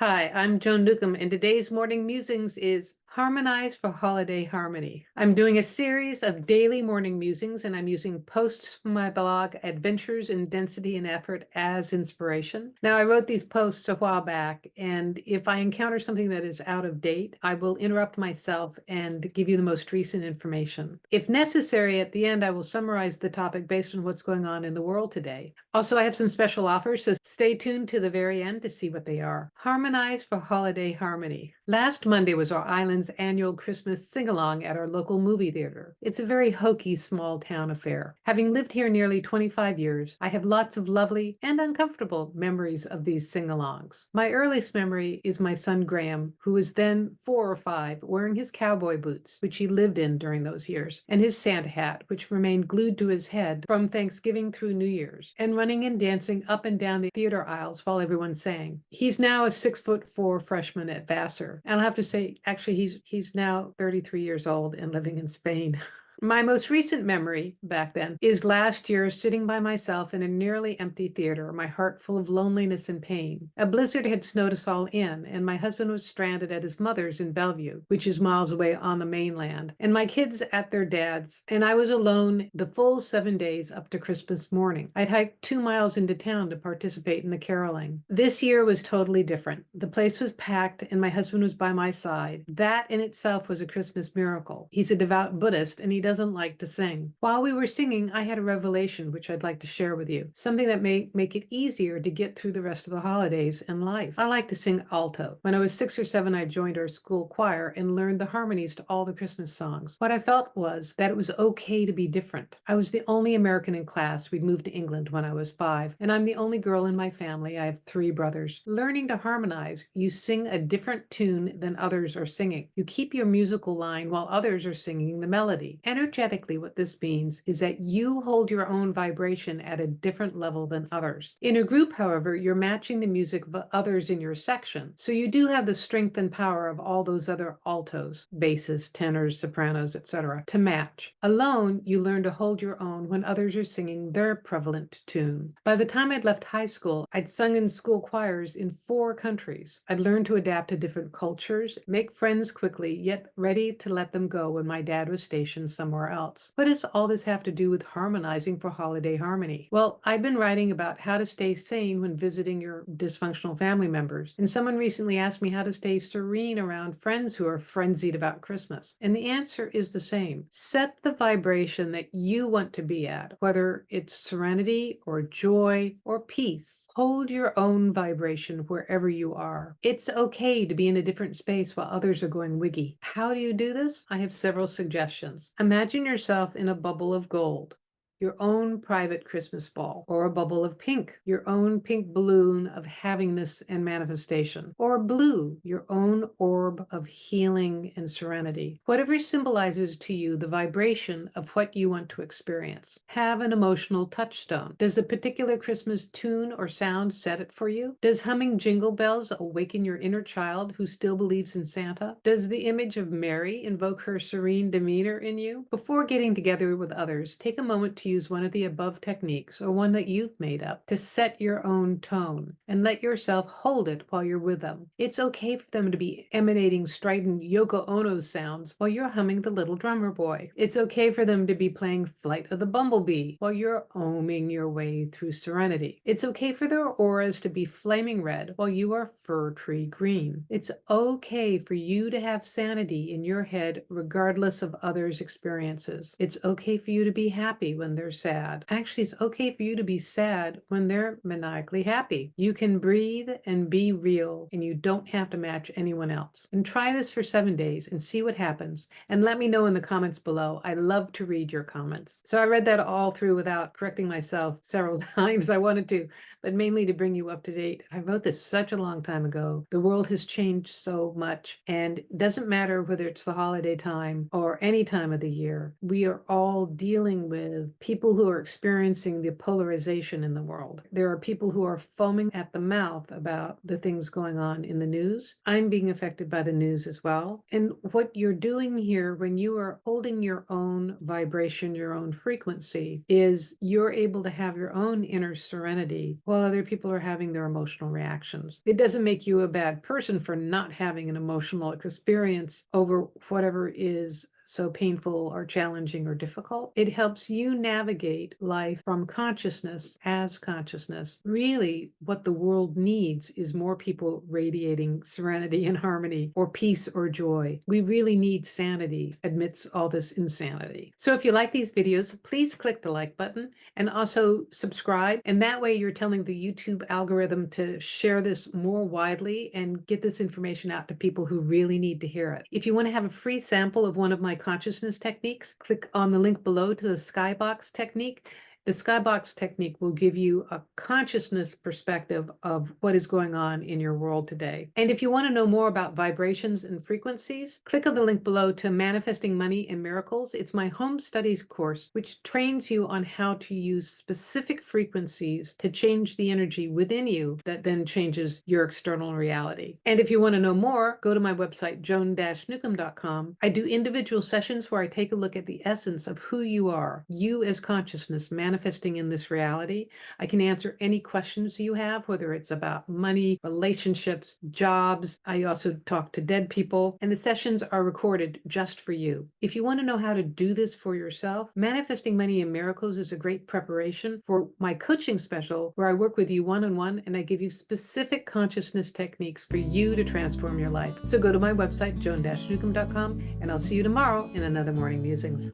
Hi, I'm Joan Newcomb, and today's morning musings is Harmonize for Holiday Harmony. I'm doing a series of daily morning musings, and I'm using posts from my blog, Adventures in Density and Effort, as inspiration. Now, I wrote these posts a while back, and if I encounter something that is out of date, I will interrupt myself and give you the most recent information. If necessary, at the end, I will summarize the topic based on what's going on in the world today. Also, I have some special offers, so stay tuned to the very end to see what they are. Harmonize for Holiday Harmony. Last Monday was our island's annual Christmas sing-along at our local movie theater. It's a very hokey small town affair. Having lived here nearly 25 years, I have lots of lovely and uncomfortable memories of these sing-alongs. My earliest memory is my son Graham, who was then 4 or 5, wearing his cowboy boots, which he lived in during those years, and his Santa hat, which remained glued to his head from Thanksgiving through New Year's, and running and dancing up and down the theater aisles while everyone sang. He's now a 6'4" freshman at Vassar. And I'll have to say, actually, he's now 33 years old and living in Spain. My most recent memory back then is last year sitting by myself in a nearly empty theater, my heart full of loneliness and pain. A blizzard had snowed us all in, and my husband was stranded at his mother's in Bellevue, which is miles away on the mainland, and my kids at their dad's, and I was alone the full 7 days up to Christmas morning. I'd hiked 2 miles into town to participate in the caroling. This year was totally different. The place was packed, and my husband was by my side. That in itself was a Christmas miracle. He's a devout Buddhist, and he doesn't like to sing. While we were singing, I had a revelation which I'd like to share with you, something that may make it easier to get through the rest of the holidays and life. I like to sing alto. When I was 6 or 7, I joined our school choir and learned the harmonies to all the Christmas songs. What I felt was that it was okay to be different. I was the only American in class. We'd moved to England when I was 5, and I'm the only girl in my family. I have 3 brothers. Learning to harmonize, you sing a different tune than others are singing. You keep your musical line while others are singing the melody. Energetically, what this means is that you hold your own vibration at a different level than others. In a group, however, you're matching the music of others in your section. So you do have the strength and power of all those other altos, basses, tenors, sopranos, etc. to match. Alone, you learn to hold your own when others are singing their prevalent tune. By the time I'd left high school, I'd sung in school choirs in 4 countries. I'd learned to adapt to different cultures, make friends quickly, yet ready to let them go when my dad was stationed somewhere else. What does all this have to do with harmonizing for holiday harmony? Well, I've been writing about how to stay sane when visiting your dysfunctional family members, and someone recently asked me how to stay serene around friends who are frenzied about Christmas. And the answer is the same. Set the vibration that you want to be at, whether it's serenity or joy or peace. Hold your own vibration wherever you are. It's okay to be in a different space while others are going wiggy. How do you do this? I have several suggestions. Imagine yourself in a bubble of gold, your own private Christmas ball, or a bubble of pink, your own pink balloon of havingness and manifestation, or blue, your own orb of healing and serenity. Whatever symbolizes to you the vibration of what you want to experience. Have an emotional touchstone. Does a particular Christmas tune or sound set it for you? Does humming jingle bells awaken your inner child who still believes in Santa? Does the image of Mary invoke her serene demeanor in you? Before getting together with others, take a moment to use one of the above techniques or one that you've made up to set your own tone and let yourself hold it while you're with them. It's okay for them to be emanating strident Yoko Ono sounds while you're humming The Little Drummer Boy. It's okay for them to be playing Flight of the Bumblebee while you're oming your way through serenity. It's okay for their auras to be flaming red while you are fir tree green. It's okay for you to have sanity in your head regardless of others' experiences. It's okay for you to be happy when they're sad. Actually, it's okay for you to be sad when they're maniacally happy. You can breathe and be real, and you don't have to match anyone else. And try this for 7 days and see what happens. And let me know in the comments below. I love to read your comments. So I read that all through without correcting myself several times. I wanted to, but mainly to bring you up to date. I wrote this such a long time ago. The world has changed so much, and it doesn't matter whether it's the holiday time or any time of the year. We are all dealing with people who are experiencing the polarization in the world. There are people who are foaming at the mouth about the things going on in the news. I'm being affected by the news as well. And what you're doing here when you are holding your own vibration, your own frequency, is you're able to have your own inner serenity while other people are having their emotional reactions. It doesn't make you a bad person for not having an emotional experience over whatever is so painful or challenging or difficult. It helps you navigate life from consciousness as consciousness. Really, what the world needs is more people radiating serenity and harmony or peace or joy. We really need sanity amidst all this insanity. So if you like these videos, please click the like button and also subscribe. And that way you're telling the YouTube algorithm to share this more widely and get this information out to people who really need to hear it. If you want to have a free sample of one of my consciousness techniques, click on the link below to the Skybox technique. The Skybox technique will give you a consciousness perspective of what is going on in your world today. And if you want to know more about vibrations and frequencies, click on the link below to Manifesting Money and Miracles. It's my home studies course, which trains you on how to use specific frequencies to change the energy within you that then changes your external reality. And if you want to know more, go to my website, joan-newcomb.com. I do individual sessions where I take a look at the essence of who you are, you as consciousness, manifesting in this reality. I can answer any questions you have, whether it's about money, relationships, jobs. I also talk to dead people, and the sessions are recorded just for you. If you want to know how to do this for yourself, Manifesting Money and Miracles is a great preparation for my coaching special where I work with you one-on-one and I give you specific consciousness techniques for you to transform your life. So go to my website, joan-newcomb.com, and I'll see you tomorrow in another Morning Musings.